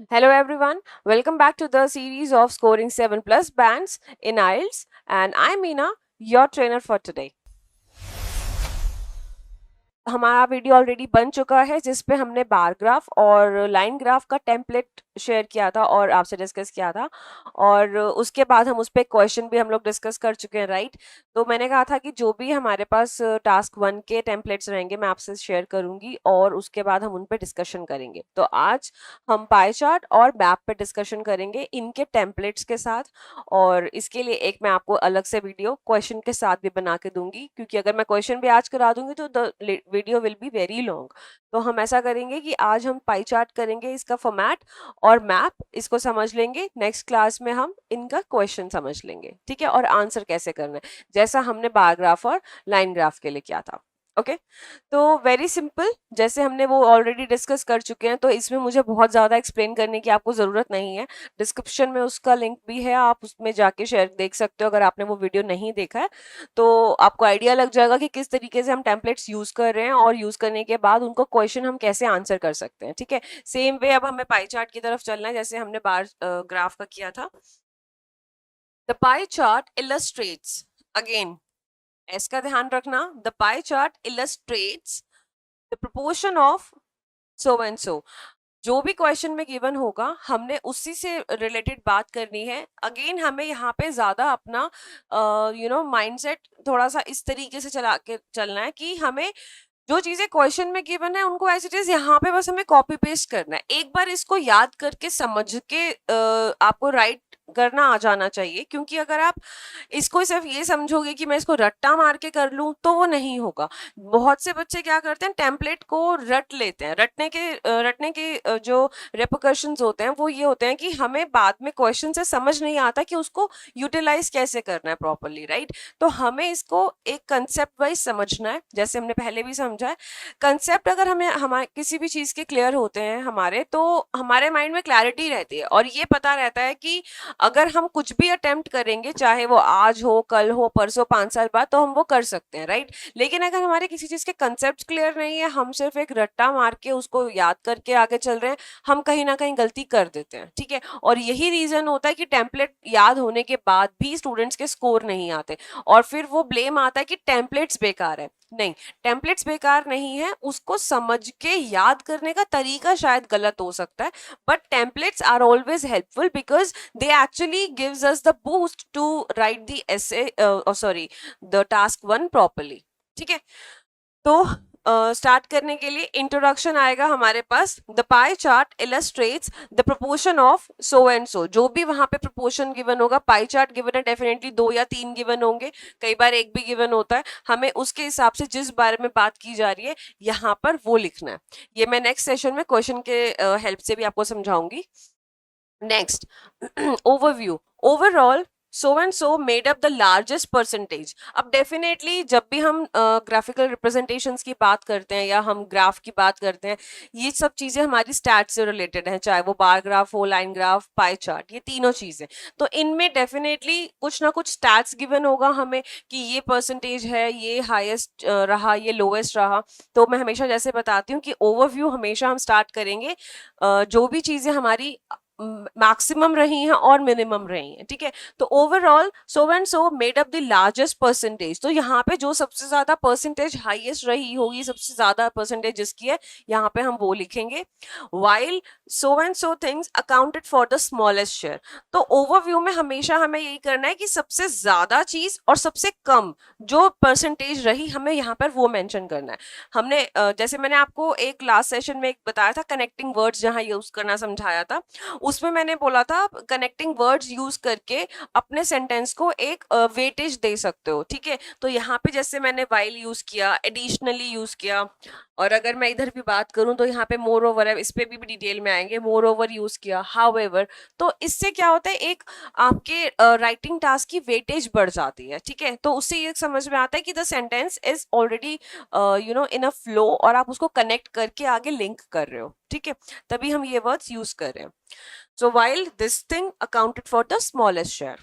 Hello everyone, welcome back to the series of scoring 7 plus bands in IELTS, and I'm Meena, your trainer for today. हमारा video already बन चुका है जिस पे हमने bar graph और लाइन ग्राफ का टेम्पलेट शेयर किया था और आपसे डिस्कस किया था और उसके बाद हम उस पर क्वेश्चन भी हम लोग डिस्कस कर चुके हैं, राइट? तो मैंने कहा था कि जो भी हमारे पास टास्क 1 के टेम्पलेट्स रहेंगे मैं आपसे शेयर करूंगी और उसके बाद हम उन पे डिस्कशन करेंगे। तो आज हम पाई चार्ट और मैप पे डिस्कशन करेंगे इनके टेम्पलेट्स के साथ, और इसके लिए एक मैं आपको अलग से वीडियो क्वेश्चन के साथ भी बना के दूंगी, क्योंकि अगर मैं क्वेश्चन भी आज करा दूंगी तो the video will be very long. तो हम ऐसा करेंगे कि आज हम पाई चार्ट करेंगे, इसका फॉर्मेट और मैप इसको समझ लेंगे। नेक्स्ट क्लास में हम इनका क्वेश्चन समझ लेंगे, ठीक है, और आंसर कैसे करना है जैसा हमने बार ग्राफ और लाइन ग्राफ के लिए किया था। ओके, तो वेरी सिंपल, जैसे हमने वो ऑलरेडी डिस्कस कर चुके हैं तो इसमें मुझे बहुत ज़्यादा एक्सप्लेन करने की आपको ज़रूरत नहीं है। डिस्क्रिप्शन में उसका लिंक भी है, आप उसमें जाके शेयर देख सकते हो अगर आपने वो वीडियो नहीं देखा है। तो आपको आइडिया लग जाएगा कि किस तरीके से हम टेम्पलेट्स यूज़ कर रहे हैं और यूज़ करने के बाद उनको क्वेश्चन हम कैसे आंसर कर सकते हैं, ठीक है। सेम वे अब हमें पाई चार्ट की तरफ चलना है जैसे हमने बार ग्राफ का किया था। The pie chart illustrates, again इसका ध्यान रखना, the pie chart illustrates the proportion of so and so. जो भी क्वेश्चन में गिवन होगा हमने उसी से रिलेटेड बात करनी है। अगेन हमें यहाँ पे ज्यादा अपना माइंडसेट थोड़ा सा इस तरीके से चला के चलना है कि हमें जो चीजें क्वेश्चन में गिवन है उनको एज इट इज यहाँ पे बस हमें कॉपी पेस्ट करना है। एक बार इसको याद करके समझ के आपको राइट करना आ जाना चाहिए, क्योंकि अगर आप इसको सिर्फ ये समझोगे कि मैं इसको रट्टा मार के कर लूं तो वो नहीं होगा। बहुत से बच्चे क्या करते हैं, टेम्पलेट को रट लेते हैं। रटने के जो रेपोकशंस होते हैं वो ये होते हैं कि हमें बाद में क्वेश्चन से समझ नहीं आता कि उसको यूटिलाइज कैसे करना है प्रॉपरली, राइट? तो हमें इसको एक कंसेप्ट वाइज समझना है, जैसे हमने पहले भी समझा है। कंसेप्ट अगर हमें हमारे किसी भी चीज के क्लियर होते हैं हमारे, तो हमारे माइंड में क्लैरिटी रहती है और ये पता रहता है कि अगर हम कुछ भी अटेम्प्ट करेंगे, चाहे वो आज हो, कल हो, परसों, 5 साल बाद, तो हम वो कर सकते हैं, राइट? लेकिन अगर हमारे किसी चीज के कंसेप्ट क्लियर नहीं है, हम सिर्फ एक रट्टा मार के उसको याद करके आगे चल रहे हैं, हम कहीं ना कहीं गलती कर देते हैं, ठीक है। और यही रीजन होता है कि टेम्पलेट याद होने के बाद भी स्टूडेंट्स के स्कोर नहीं आते और फिर वो ब्लेम आता है कि टेम्पलेट्स बेकार है। नहीं, टेम्पलेट्स बेकार नहीं है, उसको समझ के याद करने का तरीका शायद गलत हो सकता है, but templates are always helpful because they actually gives us the boost to write the essay sorry, the task 1 properly, ठीक है। तो स्टार्ट करने के लिए इंट्रोडक्शन आएगा हमारे पास। The pie chart illustrates the proportion of so and so. जो भी वहां पे प्रोपोर्शन गिवन होगा, पाई चार्ट गिवन है, डेफिनेटली 2 या 3 गिवन होंगे, कई बार एक भी गिवन होता है। हमें उसके हिसाब से जिस बारे में बात की जा रही है यहाँ पर वो लिखना है। ये मैं नेक्स्ट सेशन में क्वेश्चन के हेल्प से भी आपको समझाऊंगी। Next, overview. Overall so and so made up the largest percentage. अब डेफिनेटली जब भी हम ग्राफिकल रिप्रेजेंटेशंस की बात करते हैं या हम ग्राफ की बात करते हैं, ये सब चीजें हमारी स्टैट से रिलेटेड हैं, चाहे वो बार ग्राफ हो, लाइन ग्राफ, पाई चार्ट, ये तीनों चीजें। तो इनमें डेफिनेटली कुछ ना कुछ स्टैट्स गिवन होगा हमें कि ये परसेंटेज है, ये हाईएस्ट रहा, ये लोएस्ट रहा। तो मैं हमेशा जैसे बताती हूँ कि ओवरव्यू हमेशा हम स्टार्ट करेंगे जो भी चीजें हमारी मैक्सिमम रही हैं और मिनिमम रही हैं, ठीक है। तो overall so and so made up the largest percentage. तो यहाँ पे जो सबसे ज्यादा परसेंटेज हाईएस्ट रही होगी, सबसे ज्यादा परसेंटेज जिसकी है, यहाँ पे हम वो लिखेंगे। While so and so things accounted for the smallest share. तो ओवरव्यू में हमेशा हमें यही करना है कि सबसे ज्यादा चीज और सबसे कम जो परसेंटेज रही, हमें यहाँ पर वो मेंशन करना है। हमने जैसे मैंने आपको एक लास्ट सेशन में एक बताया था कनेक्टिंग वर्ड्स जहाँ यूज करना समझाया था, उसमें मैंने बोला था कनेक्टिंग वर्ड्स यूज करके अपने सेंटेंस को एक वेटेज दे सकते हो, ठीक है। तो यहाँ पे जैसे मैंने वाइल यूज किया, एडिशनली यूज किया, और अगर मैं इधर भी बात करूं तो यहाँ पे मोर ओवर है, इस पे भी डिटेल में आएंगे, मोर ओवर यूज किया, हाउएवर। तो इससे क्या होता है, एक आपके राइटिंग टास्क की वेटेज बढ़ जाती है, ठीक है। तो उससे ये समझ में आता है कि the sentence is already in a flow और आप उसको कनेक्ट करके आगे लिंक कर रहे हो, ठीक है। तभी हम ये वर्ड्स यूज कर रहे हैं। So while this thing accounted for the smallest share.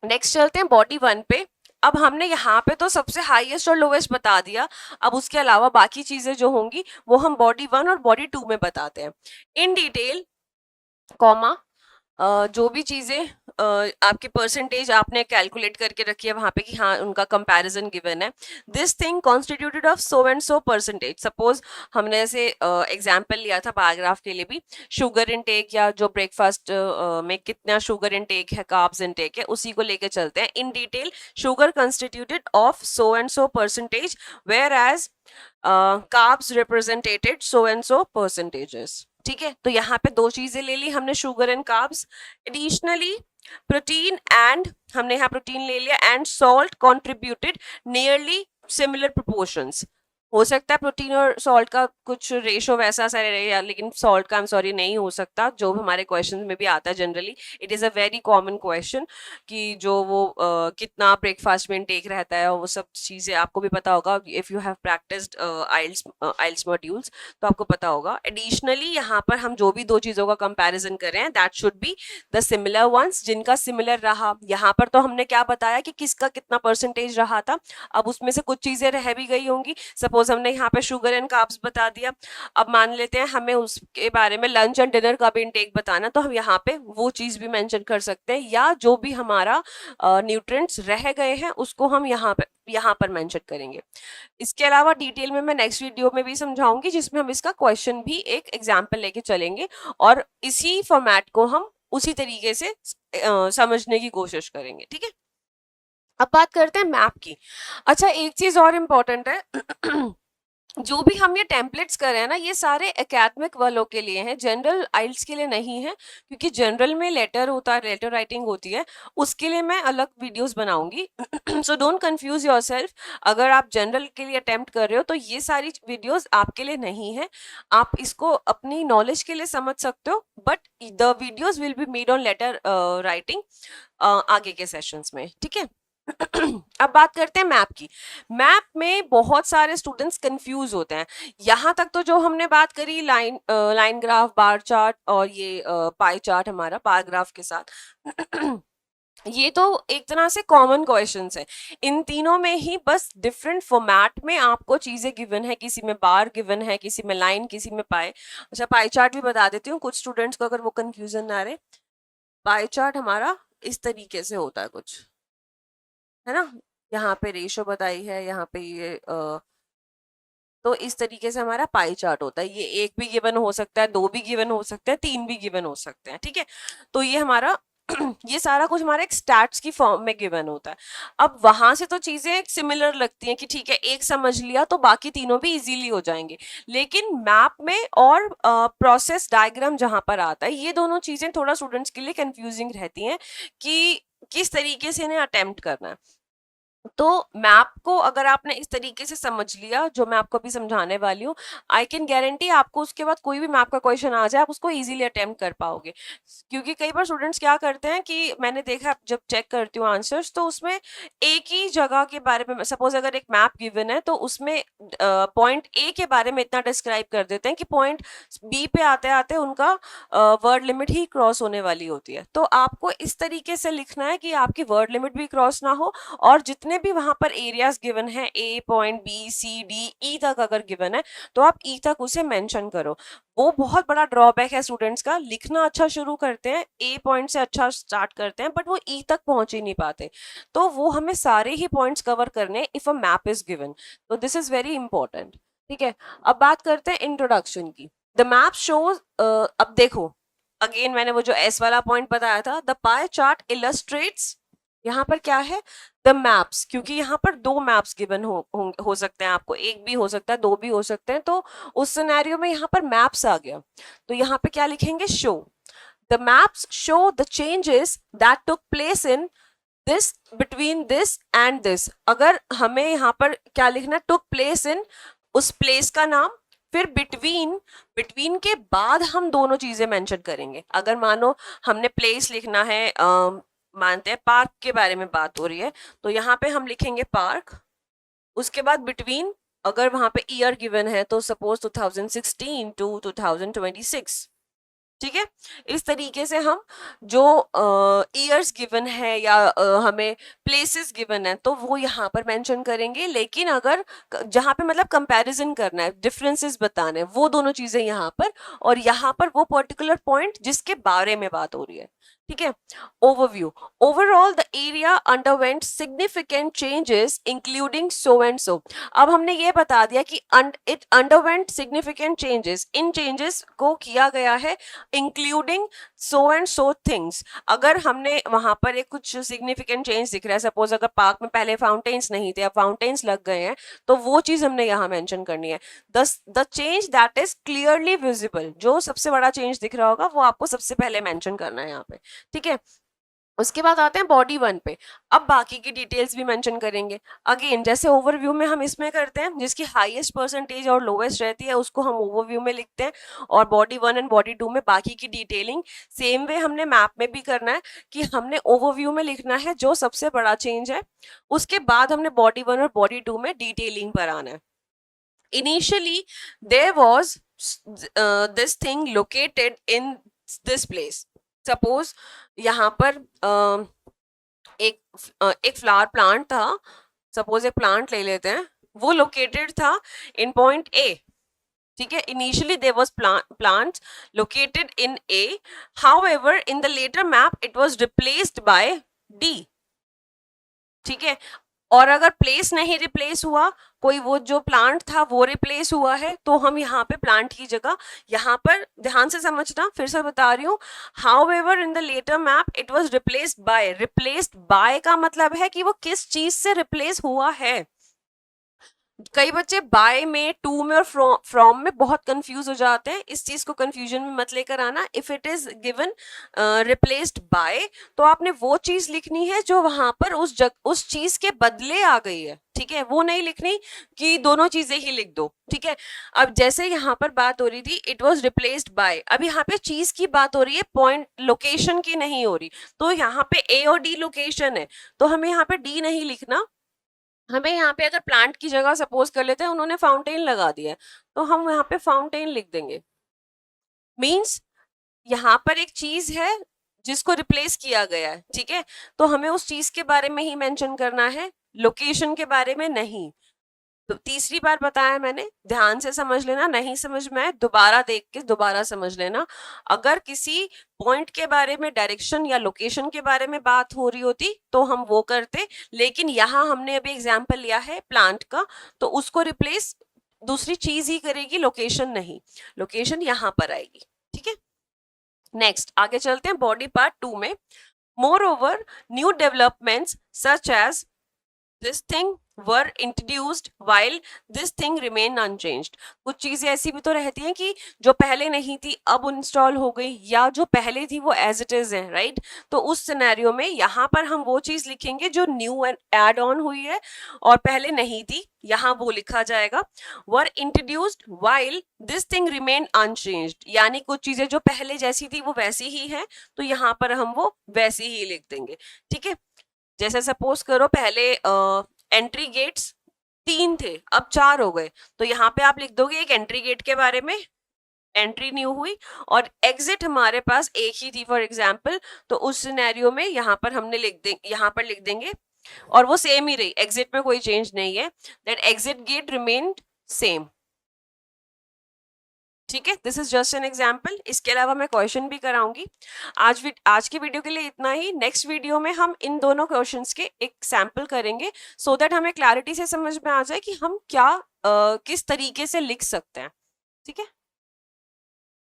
Next चलते हैं बॉडी 1 पे। अब हमने यहाँ पे तो सबसे हाईएस्ट और लोएस्ट बता दिया, अब उसके अलावा बाकी चीजें जो होंगी वो हम बॉडी 1 और बॉडी 2 में बताते हैं इन डिटेल। कॉमा जो भी चीजें आपके परसेंटेज आपने कैलकुलेट करके रखी है वहां पे कि हाँ उनका कंपैरिजन गिवन है, this thing constituted of so and so percentage. Suppose हमने ऐसे एग्जाम्पल लिया था पैराग्राफ के लिए भी, शुगर इनटेक या जो ब्रेकफास्ट में कितना शुगर इनटेक है, कार्ब्स इनटेक है, उसी को लेके चलते हैं in detail. Sugar constituted of so and so percentage, whereas carbs represented so and so percentages. ठीक है, तो यहाँ पे दो चीजें ले ली हमने, sugar and carbs. Additionally protein and, हमने यहाँ प्रोटीन ले लिया, and salt contributed nearly similar proportions. हो सकता है प्रोटीन और सॉल्ट का कुछ रेशो वैसा सा रहे, लेकिन सॉल्ट का सॉरी नहीं हो सकता, जो भी हमारे क्वेश्चन में भी आता है generally. It is a very common question कि जो वो कितना ब्रेकफास्ट में टेक रहता है, वो सब चीज़ें आपको भी पता होगा if you have practised IELTS modules, तो आपको पता होगा। एडिशनली यहाँ पर हम जो भी दो चीज़ों का कंपैरिजन कर रहे हैं, that should be the similar ones, जिनका सिमिलर रहा। यहाँ पर तो हमने क्या बताया कि किसका कितना परसेंटेज रहा था, अब उसमें से कुछ चीज़ें रह भी गई होंगी। सपोज हमने यहाँ पे शुगर एंड कार्ब्स बता दिया, अब मान लेते हैं हमें उसके बारे में लंच एंड डिनर का भी इनटेक बताना, तो हम यहाँ पे वो चीज भी मेंशन कर सकते हैं, या जो भी हमारा न्यूट्रिएंट्स रह गए हैं उसको हम यहाँ पर मेंशन करेंगे। इसके अलावा डिटेल में मैं नेक्स्ट वीडियो में भी समझाऊंगी, जिसमें हम इसका क्वेश्चन भी एक एग्जाम्पल लेके चलेंगे, और इसी फॉर्मेट को हम उसी तरीके से समझने की कोशिश करेंगे। ठीक है, अब बात करते हैं मैप की। अच्छा, एक चीज और इम्पोर्टेंट है जो भी हम ये टेम्पलेट्स कर रहे हैं ना, ये सारे एकेडमिक वालों के लिए हैं, जनरल आइल्स के लिए नहीं है, क्योंकि जनरल में लेटर होता है, लेटर राइटिंग होती है, उसके लिए मैं अलग वीडियोस बनाऊंगी। So don't confuse yourself. अगर आप जनरल के लिए अटेम्प्ट कर रहे हो तो ये सारी वीडियोस आपके लिए नहीं है, आप इसको अपनी नॉलेज के लिए समझ सकते हो, but the videos will be made on letter writing आगे के सेशंस में। ठीक है, अब बात करते हैं मैप की। मैप में बहुत सारे स्टूडेंट्स कंफ्यूज होते हैं। यहाँ तक तो जो हमने बात करी लाइन ग्राफ, बार चार्ट और ये पाई चार्ट हमारा बार ग्राफ के साथ, ये तो एक तरह से कॉमन क्वेश्चंस है। इन तीनों में ही बस डिफरेंट फॉर्मेट में आपको चीजें गिवन है, किसी में बार गिवन है, किसी में लाइन, किसी में पाई। अच्छा, पाई चार्ट भी बता देती हूँ कुछ स्टूडेंट्स को अगर वो कंफ्यूजन ना रहे। पाई चार्ट हमारा इस तरीके से होता है कुछ, है ना, यहाँ पे रेशो बताई है, यहाँ पे ये तो इस तरीके से हमारा पाई चार्ट होता है। ये एक भी गिवन हो सकता है, दो भी गिवन हो सकते हैं, तीन भी गिवन हो सकते हैं। ठीक है, तो ये हमारा ये सारा कुछ हमारा एक स्टैट्स की फॉर्म में गिवन होता है। अब वहां से तो चीजें सिमिलर लगती हैं कि ठीक है, एक समझ लिया तो बाकी तीनों भी इजीली हो जाएंगे, लेकिन मैप में और प्रोसेस डायग्राम जहां पर आता है, ये दोनों चीजें थोड़ा स्टूडेंट्स के लिए कंफ्यूजिंग रहती हैं कि किस तरीके से इन्हें अटेम्प्ट करना है। तो मैप को अगर आपने इस तरीके से समझ लिया जो मैं आपको अभी समझाने वाली हूँ, आई कैन गारंटी आपको उसके बाद कोई भी मैप का क्वेश्चन आ जाए आप उसको इजीली अटेम्प्ट कर पाओगे। क्योंकि कई बार स्टूडेंट्स क्या करते हैं कि मैंने देखा जब चेक करती हूँ आंसर्स, तो उसमें एक ही जगह के बारे में, सपोज अगर एक मैप गिवन है तो उसमें पॉइंट ए के बारे में इतना डिस्क्राइब कर देते हैं कि पॉइंट बी पे आते आते उनका वर्ड लिमिट ही क्रॉस होने वाली होती है। तो आपको इस तरीके से लिखना है कि आपकी वर्ड लिमिट भी क्रॉस ना हो, और जितने भी वहां पर एरियाज गिवन है, ए पॉइंट, बी, सी, डी, ई तक अगर गिवन है तो आप ई तक उसे मेंशन करो। वो बहुत बड़ा ड्रॉबैक है स्टूडेंट्स का, लिखना अच्छा शुरू करते हैं, ए पॉइंट से अच्छा स्टार्ट करते हैं, बट वो ई तक पहुंच ही नहीं पाते। तो वो हमें सारे ही पॉइंट्स कवर करने if a map is given, तो दिस इज वेरी इंपॉर्टेंट। ठीक है, अब बात करते हैं इंट्रोडक्शन की। द मैप शोज, अब देखो अगेन मैंने वो जो एस वाला पॉइंट बताया था, द पाई चार्ट इलस्ट्रेट्स, यहाँ पर क्या है, द मैप्स, क्योंकि यहाँ पर दो मैप्स गिवन हो सकते हैं आपको, एक भी हो सकता है, दो भी हो सकते हैं, तो उस सिनेरियो में यहाँ पर मैप्स आ गया, तो यहाँ पे क्या लिखेंगे, show the maps show the changes that took place in this, between this and this. अगर हमें यहाँ पर क्या लिखना, टुक प्लेस इन, उस प्लेस का नाम, फिर बिटवीन, बिटवीन के बाद हम दोनों चीजें मेंशन करेंगे। अगर मानो हमने प्लेस लिखना है, मानते हैं पार्क के बारे में बात हो रही है, तो यहाँ पे हम लिखेंगे पार्क, उसके बाद बिटवीन, अगर वहां पे ईयर गिवन है तो सपोज 2016 टू 2026। ठीक है, इस तरीके से हम जो ईयर्स गिवन है या हमें प्लेसेस गिवन है तो वो यहाँ पर मेंशन करेंगे, लेकिन अगर जहाँ पे मतलब कंपैरिजन करना है, डिफरेंसेस बताने हैं, वो दोनों चीजें यहाँ पर, और यहाँ पर वो पर्टिकुलर पॉइंट जिसके बारे में बात हो रही है। ठीक है, overview, overall the area underwent significant changes including so and सो। अब हमने ये बता दिया कि it underwent significant changes, in changes को किया गया है including so and so things. अगर हमने वहां पर एक कुछ सिग्निफिकेंट चेंज दिख रहा है, सपोज अगर पार्क में पहले फाउंटेन्स नहीं थे, अब फाउंटेन्स लग गए हैं, तो वो चीज हमने यहाँ मेंशन करनी है। The change that is clearly visible, जो सबसे बड़ा चेंज दिख रहा होगा वो आपको सबसे पहले मेंशन करना है यहाँ पे। ठीक है, उसके बाद आते हैं बॉडी 1 पे। अब बाकी की डिटेल्स भी मेंशन करेंगे। अगेन जैसे ओवरव्यू में हम इसमें करते हैं, जिसकी हाईएस्ट परसेंटेज और लोवेस्ट रहती है उसको हम ओवरव्यू में लिखते हैं, और बॉडी 1 एंड बॉडी 2 में बाकी की डिटेलिंग सेम वे हमने मैप में भी करना है कि हमने ओवरव्यू में लिखना है जो सबसे बड़ा चेंज है, उसके बाद हमने बॉडी 1 और बॉडी 2 में डिटेलिंग पर आना है। Initially there was this thing located in this place. Suppose यहाँ पर एक फ्लावर प्लांट था, सपोज एक प्लांट ले लेते हैं, वो लोकेटेड था इन पॉइंट ए। ठीक है, initially there was plant located in A, however in the later map it was replaced by D. ठीक है, और अगर प्लेस नहीं रिप्लेस हुआ, कोई वो जो प्लांट था वो रिप्लेस हुआ है, तो हम यहाँ पे प्लांट की जगह, यहाँ पर ध्यान से समझना, फिर से बता रही हूँ, however in the later map it was replaced by. Replaced by का मतलब है कि वो किस चीज से रिप्लेस हुआ है। कई बच्चे बाय में, टू में और फ्रॉम में बहुत कंफ्यूज हो जाते हैं, इस चीज को कंफ्यूजन में मत लेकर आना। If it is given replaced by, तो आपने वो चीज लिखनी है जो वहां पर उस चीज के बदले आ गई है। ठीक है, वो नहीं लिखनी कि दोनों चीजें ही लिख दो। ठीक है, अब जैसे यहाँ पर बात हो रही थी इट वॉज रिप्लेस्ड बाय, अब यहाँ पे चीज की बात हो रही है, पॉइंट लोकेशन की नहीं हो रही, तो यहाँ पे ए और डी लोकेशन है, तो हमें यहाँ पे डी नहीं लिखना। हमें यहाँ पे अगर प्लांट की जगह सपोज कर लेते हैं उन्होंने फाउंटेन लगा दिया है, तो हम यहाँ पे फाउंटेन लिख देंगे। मीन्स यहाँ पर एक चीज है जिसको रिप्लेस किया गया है। ठीक है, तो हमें उस चीज के बारे में ही मेंशन करना है, लोकेशन के बारे में नहीं। तो तीसरी बार बताया मैंने, ध्यान से समझ लेना, नहीं समझ में दोबारा देख के दोबारा समझ लेना। अगर किसी पॉइंट के बारे में, डायरेक्शन या लोकेशन के बारे में बात हो रही होती तो हम वो करते, लेकिन यहाँ हमने अभी एग्जाम्पल लिया है प्लांट का, तो उसको रिप्लेस दूसरी चीज ही करेगी, लोकेशन नहीं, लोकेशन यहाँ पर आएगी। ठीक है, नेक्स्ट आगे चलते हैं बॉडी पार्ट 2 में। Moreover new developments such as this thing were introduced while this thing remain unchanged। कुछ चीजें ऐसी भी तो रहती हैं कि जो पहले नहीं थी अब इंस्टॉल हो गई, या जो पहले थी वो एज इट इज है, राइट। तो उस सिनेरियो में यहाँ पर हम वो चीज लिखेंगे जो न्यू एड ऑन हुई है और पहले नहीं थी, यहाँ वो लिखा जाएगा। Were introduced while this thing remain unchanged, यानी कुछ चीजें जो पहले जैसी थी वो वैसी ही है, तो यहाँ पर हम वो वैसी ही लिख देंगे। ठीक है, जैसे सपोज करो पहले एंट्री गेट्स 3 थे, अब 4 हो गए, तो यहाँ पे आप लिख दोगे एक एंट्री गेट के बारे में, एंट्री न्यू हुई, और एग्जिट हमारे पास एक ही थी फॉर एग्जाम्पल, तो उस सिनेरियो में यहाँ पर हमने यहाँ पर लिख देंगे, और वो सेम ही रही, एग्जिट में कोई चेंज नहीं है, that exit gate remained same. ठीक है, this is just an example, इसके अलावा मैं क्वेश्चन भी कराऊंगी। आज की वीडियो के लिए इतना ही। नेक्स्ट वीडियो में हम इन दोनों क्वेश्चंस के एक सैंपल करेंगे, सो दैट हमें क्लैरिटी से समझ में आ जाए कि हम क्या किस तरीके से लिख सकते हैं। ठीक है।